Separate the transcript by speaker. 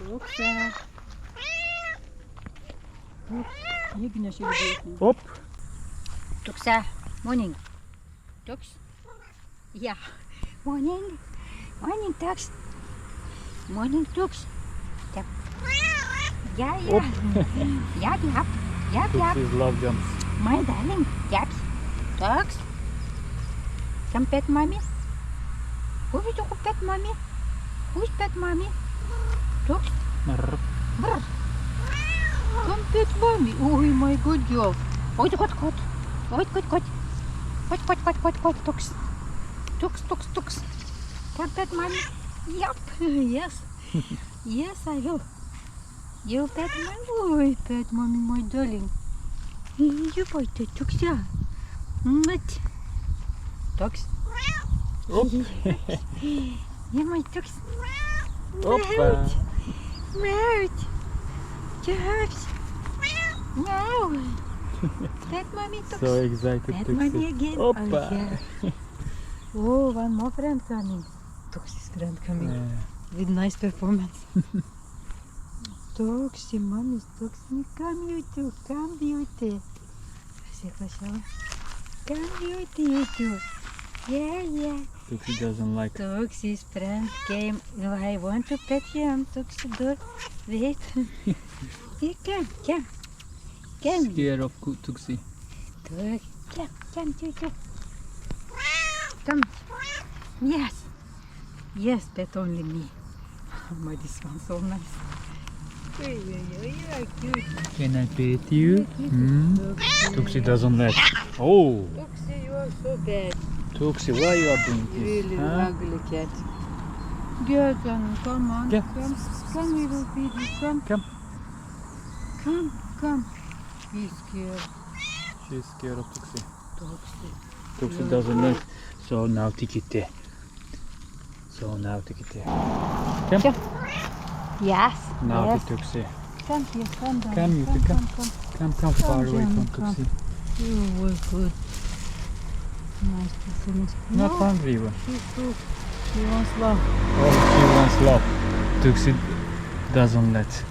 Speaker 1: Tuxie. Niye güneşe gidiyorsun?
Speaker 2: Hop.
Speaker 1: Tuxie, morning. Tux. Ja. Morning. Morning, Tux. Morning, Tux. Yap. Ja, ja.
Speaker 2: Hop.
Speaker 1: Yap, yap. Yap, yap.
Speaker 2: Tuxie's love jumps.
Speaker 1: My darling. Yap. Tux. Come pet mommy. Who is to pet mommy? Who is pet mommy? Tux.
Speaker 2: Brr.
Speaker 1: Brr. Come pet mommy. Oh my good girl. Oi, kot, kot. Oi, kot, kot. Kot, kot, kot, kot, kot. Tux. Tux, tux, tux. Come pet mommy. Yup. Yes. Yes, I will. You pet mommy. Oi, pet mommy, my darling. You boy, Tux, yeah. What? Tux.
Speaker 2: Hop.
Speaker 1: Yeah, my Tux.
Speaker 2: Hoppa.
Speaker 1: Meow. Tux. Meow. Pet mommy, Tux.
Speaker 2: So excited,
Speaker 1: Pet mommy
Speaker 2: Tuxie.
Speaker 1: again.
Speaker 2: Hoppa.
Speaker 1: Oh, yeah. Oh, one more friend coming. Tuxie's friend coming with nice performance. Tuxie, mommy, Tuxie, come you two, come beauty. Come beauty, you two. Yeah, yeah.
Speaker 2: Tuxie doesn't like.
Speaker 1: Tuxie's friend came. Oh, I want to pet him. Tuxie, do wait. Here, come. Come.
Speaker 2: Scared of Tuxie.
Speaker 1: Come, Tuxie. Come. Yes. Yes, pet only me. My, this one's so nice. Yeah, cute.
Speaker 2: Can I pet you? Tuxie doesn't let. Oh,
Speaker 1: Tuxie, you are so bad.
Speaker 2: Tuxie, why you are doing this?
Speaker 1: Really
Speaker 2: Huh?
Speaker 1: ugly cat. Good one, come on.
Speaker 2: Yeah.
Speaker 1: Come, we will feed you. Come. Come. He's scared.
Speaker 2: She's scared of Tuxie.
Speaker 1: Tuxie.
Speaker 2: Tuxie doesn't let. So now tikite. Come.
Speaker 1: Yes.
Speaker 2: Now
Speaker 1: Yes.
Speaker 2: Tuxie.
Speaker 1: Come here, come down.
Speaker 2: Come, you two, come far away
Speaker 1: Johnny,
Speaker 2: from
Speaker 1: come.
Speaker 2: Tuxie.
Speaker 1: You were good. Nice to finish.
Speaker 2: Not
Speaker 1: No,
Speaker 2: hungry even.
Speaker 1: she's good. She wants love.
Speaker 2: Oh, she wants love. Tuxie doesn't let.